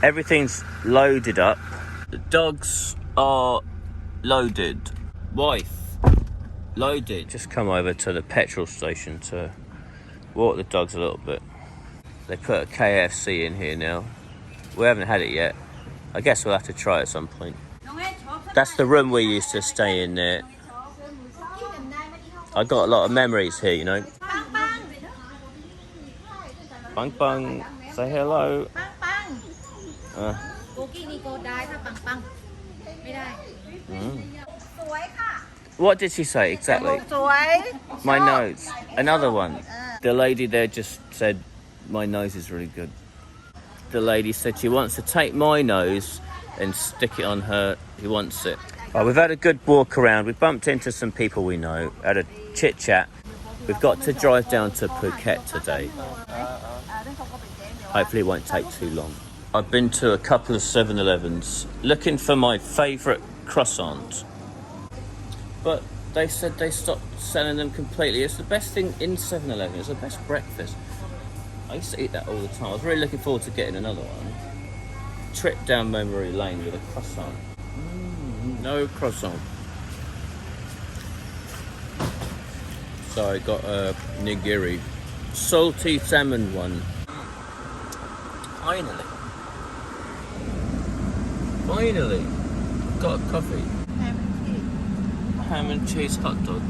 Everything's loaded up. The dogs are loaded. Wife loaded. Just come over to the petrol station to walk the dogs a little bit. They put a KFC in here now. We haven't had it yet. I guess we'll have to try it at some point. That's the room we used to stay in there. I got a lot of memories here, you know. Bang bang, say hello. What did she say exactly? My nose. Another one. The lady there just said, my nose is really good. The lady said she wants to take my nose and stick it on her. He wants it. Oh, we've had a good walk around. We've bumped into some people we know, had a chit chat. We've got to drive down to Phuket today. Hopefully it won't take too long. I've been to a couple of 7-Elevens looking for my favourite croissant. But they said they stopped selling them completely. It's the best thing in 7-Eleven. It's the best breakfast. I used to eat that all the time. I was really looking forward to getting another one. Trip down memory lane with a croissant. No croissant. So I got a nigiri. Salty salmon one. Finally. Got a coffee. Ham and cheese hot dog.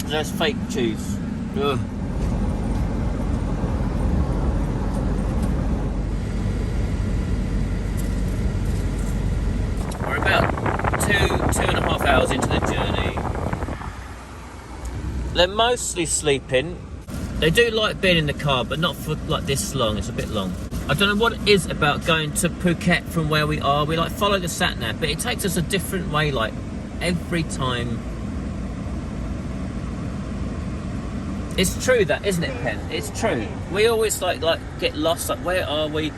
That's fake cheese. Ugh. We're about 2.5 hours into the journey. They're mostly sleeping. They do like being in the car, but not for like this long. It's a bit long. I don't know what it is about going to Phuket from where we are. We like follow the sat nav, but it takes us a different way like every time. It's true that, isn't it, Pen? It's true. We always like get lost. Like, where are we?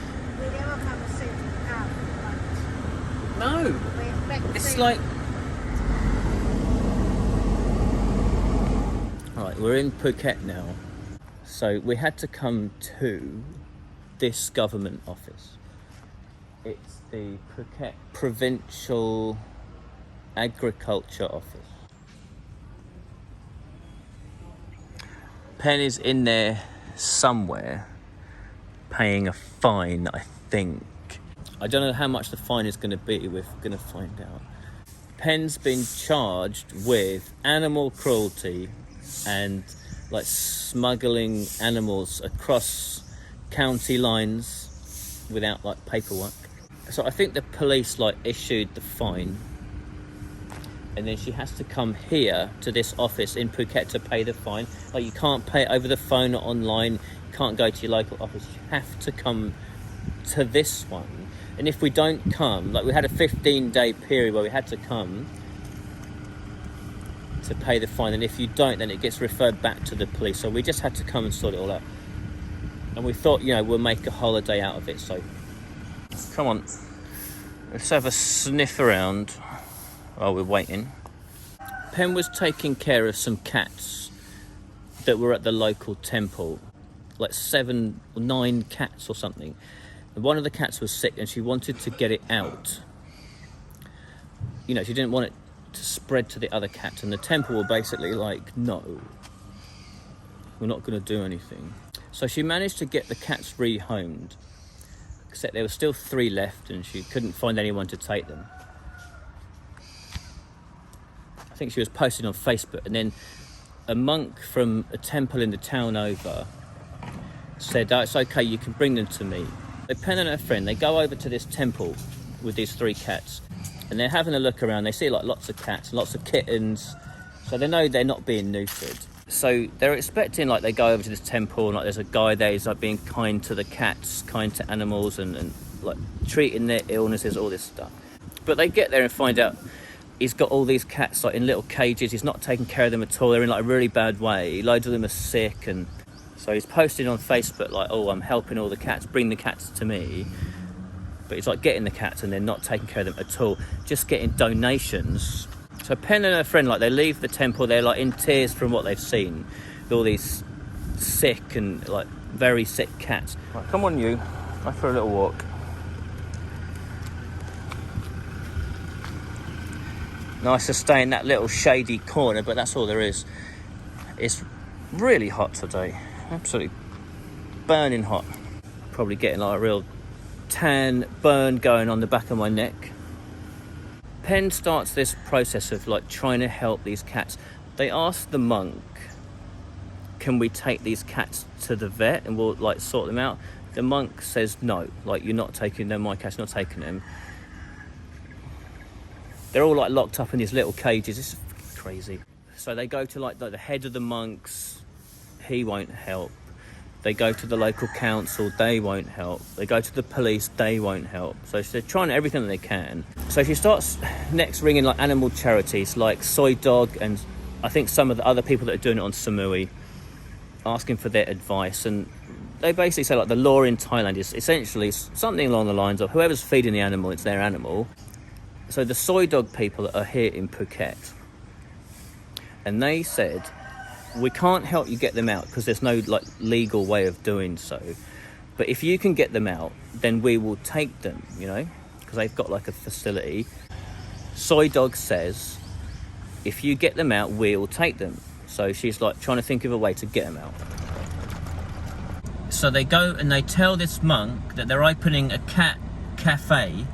No. It's like. All right, we're in Phuket now. So we had to come to this government office. It's the Phuket Provincial Agriculture Office. Pen is in there somewhere paying a fine, I think. I don't know how much the fine is going to be. We're going to find out. Pen's been charged with animal cruelty and like smuggling animals across county lines without like paperwork. So I think the police like issued the fine, and then she has to come here to this office in Phuket to pay the fine. Like, you can't pay it over the phone or online. You can't go to your local office. You have to come to this one. And if we don't come, like, we had a 15-day period where we had to come to pay the fine, and if you don't, then it gets referred back to the police. So we just had to come and sort it all out. And we thought, you know, we'll make a holiday out of it. So come on, let's have a sniff around while we're waiting. Pen was taking care of some cats that were at the local temple, like 7 or 9 cats or something. And one of the cats was sick and she wanted to get it out. You know, she didn't want it to spread to the other cats, and the temple were basically like, no, we're not going to do anything. So she managed to get the cats rehomed, except there were still 3 left and she couldn't find anyone to take them. I think she was posting on Facebook, and then a monk from a temple in the town over said, oh, it's okay, you can bring them to me. So Pen and her friend, they go over to this temple with these 3 cats, and they're having a look around. They see like lots of cats, lots of kittens, so they know they're not being neutered. So they're expecting, like, they go over to this temple and like there's a guy there who's like being kind to the cats, kind to animals, and like treating their illnesses, all this stuff. But they get there and find out he's got all these cats like in little cages. He's not taking care of them at all. They're in like a really bad way. Loads of them are sick, and so he's posting on Facebook like, oh, I'm helping all the cats, bring the cats to me. But he's like getting the cats and they're not taking care of them at all, just getting donations So Pen and her friend, like, they leave the temple, they're like in tears from what they've seen. All these sick and like very sick cats. Right, come on you, go for a little walk. Nice to stay in that little shady corner, but that's all there is. It's really hot today, absolutely burning hot. Probably getting like a real tan burn going on the back of my neck. Pen starts this process of like trying to help these cats. They ask the monk, can we take these cats to the vet and we'll like sort them out? The monk says no, like, you're not taking them, my cat's not taking them. They're all like locked up in these little cages. It's crazy. So they go to like the head of the monks, he won't help. They go to the local council, they won't help. They go to the police, they won't help. So they're trying everything that they can. So she starts next ringing like animal charities like Soy Dog and I think some of the other people that are doing it on Samui, asking for their advice. And they basically say like the law in Thailand is essentially something along the lines of whoever's feeding the animal, it's their animal. So the Soy Dog people are here in Phuket. And they said, we can't help you get them out because there's no like legal way of doing so. But if you can get them out, then we will take them, you know, because they've got like a facility. Soy Dog says, if you get them out, we'll take them. So she's like trying to think of a way to get them out. So they go and they tell this monk that they're opening a cat cafe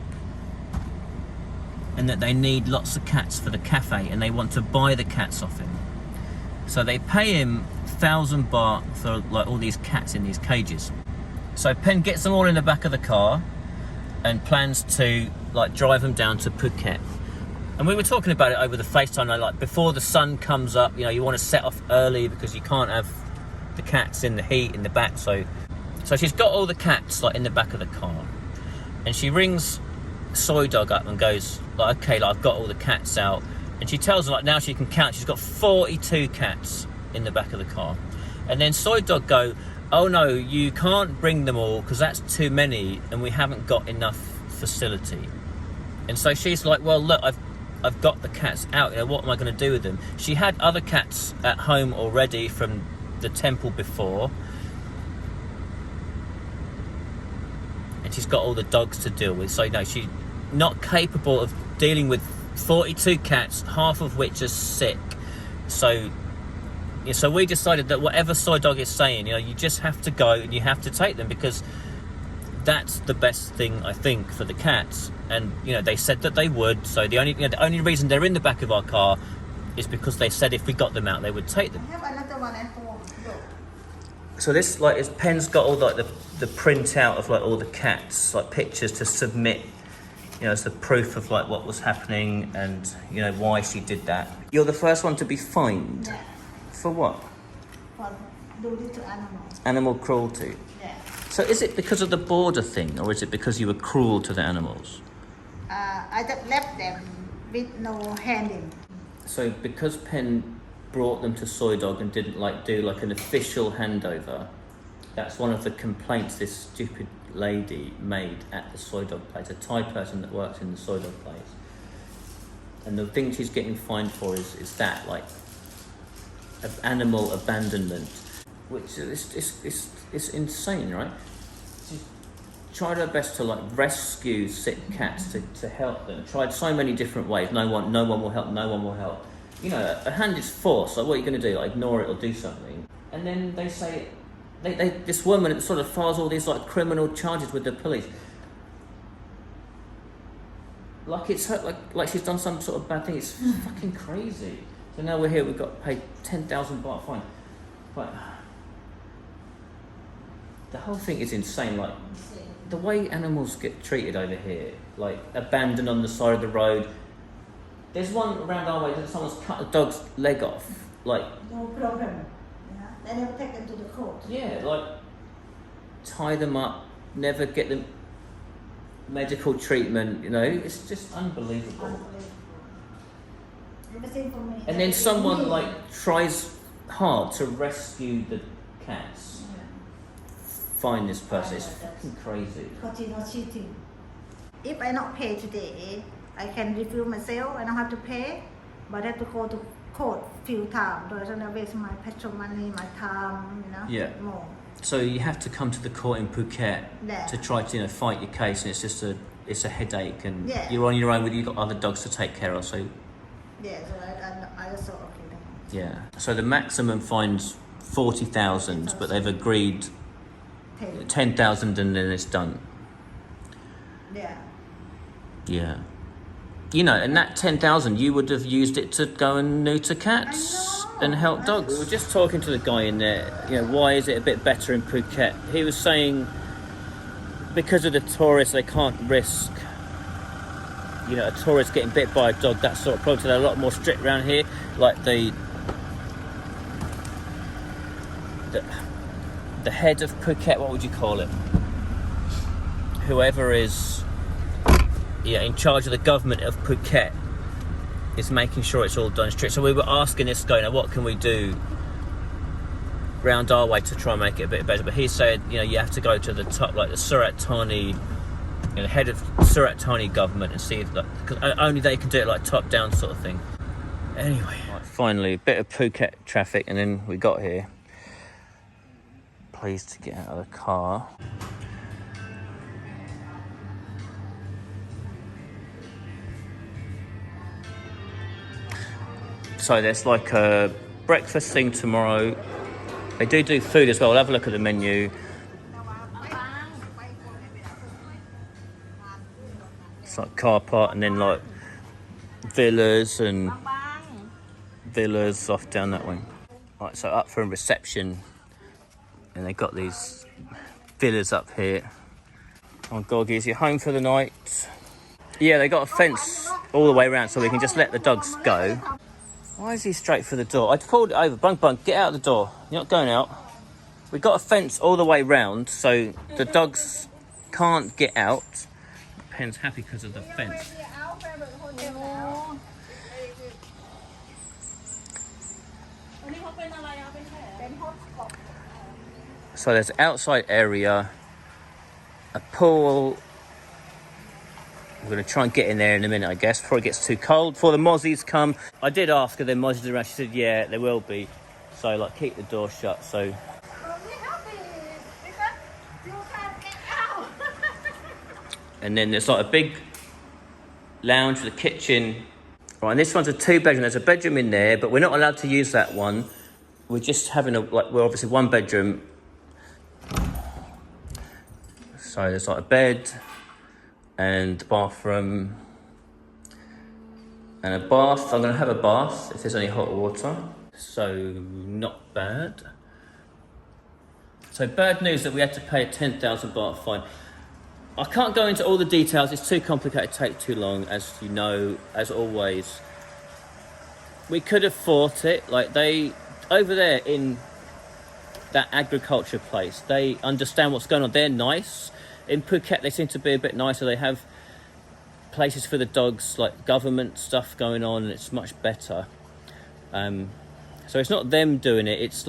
and that they need lots of cats for the cafe and they want to buy the cats off him. So they pay him 1,000 baht for like all these cats in these cages. So Pen gets them all in the back of the car and plans to like drive them down to Phuket. And we were talking about it over the FaceTime, like before the sun comes up, you know, you want to set off early because you can't have the cats in the heat in the back. So she's got all the cats like in the back of the car, and she rings Soy Dog up and goes like, okay, like I've got all the cats out. And she tells her like now she can count. She's got 42 cats in the back of the car. And then Soy Dog go, oh no, you can't bring them all because that's too many and we haven't got enough facility. And so she's like, well look, I've got the cats out, you know, what am I going to do with them? She had other cats at home already from the temple before. And she's got all the dogs to deal with. So, you know, she's not capable of dealing with 42 cats, half of which are sick. So we decided that whatever Soy Dog is saying, you know, you just have to go and you have to take them because that's the best thing, I think, for the cats. And, you know, they said that they would. So the only reason they're in the back of our car is because they said if we got them out, they would take them. I have another one at home. Look. So this, like, is Pen's got all like the printout of like all the cats, like pictures to submit, you know, as the proof of like what was happening and, you know, why she did that. You're the first one to be fined. Yeah. For what? For doing to animals. Animal cruelty. Yeah. So is it because of the border thing, or is it because you were cruel to the animals? I just left them with no handling. So because Pen brought them to Soy Dog and didn't like do like an official handover, that's one of the complaints this stupid lady made at the Soy Dog place, a Thai person that works in the Soy Dog place. And the thing she's getting fined for is that, like, of animal abandonment, which is insane, right? She tried her best to like rescue sick cats to help them. Tried so many different ways. No one will help. No one will help. You know, a hand is force. Like, what are you going to do? Like, ignore it or do something? And then they say, this woman sort of files all these like criminal charges with the police. Like it's her, like she's done some sort of bad thing. It's fucking crazy. So now we're here. We've got to pay 10,000 baht fine. But the whole thing is insane. Like the way animals get treated over here, like abandoned on the side of the road. There's one around our way that someone's cut a dog's leg off. Like No problem. Yeah. They never take them to the court. yeah, like tie them up, never get them medical treatment. You know, it's just unbelievable. Unbelievable. Everything for me. And then someone like tries hard to rescue the cats. Find this person. It's fucking crazy. Because you're not cheating. If I not pay today, I can refuse myself. I don't have to pay. but I have to go to court few times. So I don't waste my petrol money, my time, you know. Yeah. More. So you have to come to the court in Phuket to try to fight your case, and it's a headache, and you're on your own with you've got other dogs to take care of. So yeah, so I just thought okay then. Yeah. So the maximum fine's 40,000, but they've agreed 10,000, and then it's done. Yeah. Yeah. And that 10,000, you would have used it to go and neuter cats and help dogs. We were just talking to the guy in there, why is it a bit better in Phuket? He was saying because of the tourists, they can't risk, a tourist getting bit by a dog, that sort of problem. So they're a lot more strict around here. Like the head of Phuket, what would you call it? Whoever is in charge of the government of Phuket is making sure it's all done strict. So we were asking this guy, what can we do round our way to try and make it a bit better? But he said, you have to go to the top, like the Surat Thani, head of Surat Thani government, and see if, because only they can do it like top down sort of thing. Anyway, finally, a bit of Phuket traffic, and then we got here. Pleased to get out of the car. So there's like a breakfast thing tomorrow. They do food as well. We'll have a look at the menu. It's like car park, and then like villas off down that way. Right, so up for a reception, and they got these villas up here. Oh, Gorgies, you're home for the night. Yeah, they got a fence all the way around, so we can just let the dogs go. Why is he straight for the door? I pulled it over. Bung, get out of the door. You're not going out. We got a fence all the way round, so the dogs can't get out. Pen's happy because of the fence. So there's an outside area, a pool. We're going to try and get in there in a minute, I guess, before it gets too cold, before the mozzies come. I did ask her, then mozzies around. She said, yeah, there will be. So, keep the door shut, so... And then there's, a big lounge with a kitchen. Right, and this one's a 2-bedroom. There's a bedroom in there, but we're not allowed to use that one. We're just having we're obviously 1 bedroom. So there's, a bed... and bathroom and a bath. I'm going to have a bath if there's any hot water. So not bad. So bad news that we had to pay a 10,000 baht fine. I can't go into all the details. It's too complicated, take too long, as you know, as always. We could have fought it. They, over there in that agriculture place, they understand what's going on. They're nice. In Phuket, they seem to be a bit nicer. They have places for the dogs, government stuff going on, and it's much better. So it's not them doing it. It's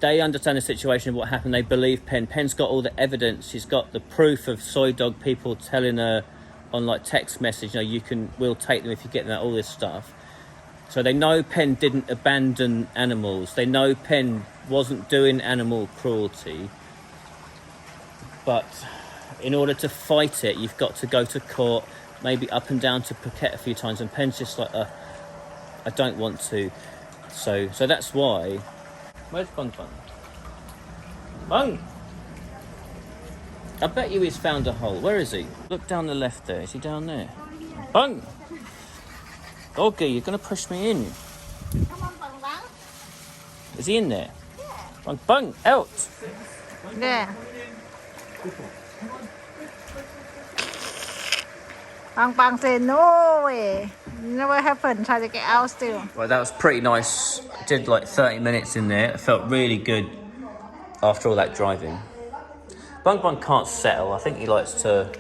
they understand the situation of what happened. They believe Pen. Pen's got all the evidence. She's got the proof of soy dog people telling her on text message, we'll take them if you get them, all this stuff. So they know Pen didn't abandon animals. They know Pen wasn't doing animal cruelty. But in order to fight it, you've got to go to court, maybe up and down to Phuket a few times. And Pen's just I don't want to. So that's why. Where's Bung? Bung! I bet you he's found a hole. Where is he? Look down the left there. Is he down there? Bung! Doggy, you're going to push me in. Come on, Bung. Is he in there? Yeah. Bung, out! Yeah. Bang said no way. Never happened. Try to get out still. Well, that was pretty nice. I did 30 minutes in there. It felt really good after all that driving. Bung can't settle. I think he likes to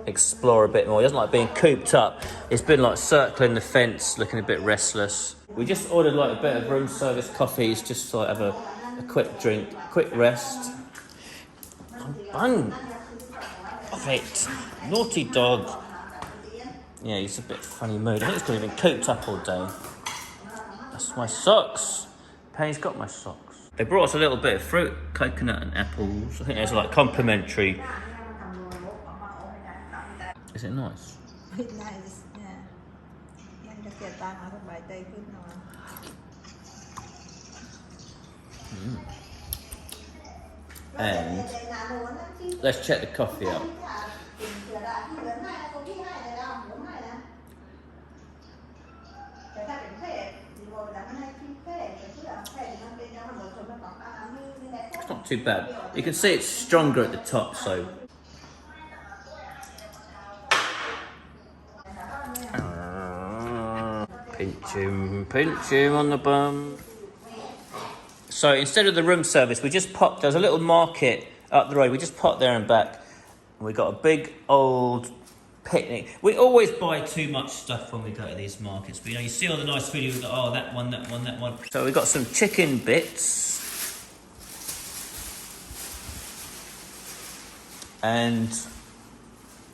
explore a bit more. He doesn't like being cooped up. He's been circling the fence, looking a bit restless. We just ordered a bit of room service coffees, just to have a quick drink, quick rest. Bung! Stop it. Naughty dog. Yeah, he's a bit funny mood. I think he's been cooped up all day. That's my socks. Penny's got my socks. They brought us a little bit of fruit, coconut and apples. I think there's like complimentary. Is it nice? Nice, yeah. ยังจะเสียตังค์เอาสบายใจขึ้นหน่อย And let's check the coffee out. It's not too bad. You can see it's stronger at the top, so. Pinch him on the bum. So instead of the room service, we just popped, there's a little market up the road, we just popped there and back. We got a big old picnic. We always buy too much stuff when we go to these markets, but you see all the nice food, we go, oh, that one. So we got some chicken bits. And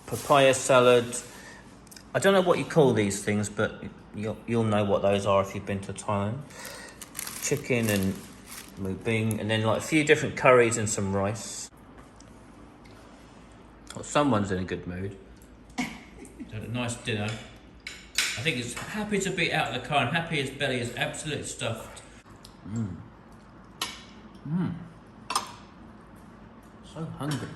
papaya salad. I don't know what you call these things, but you'll know what those are if you've been to Thailand. Chicken and mubing, and then like a few different curries and some rice. Well, someone's in a good mood. Had a nice dinner. I think he's happy to be out of the car and happy his belly is absolutely stuffed. So hungry.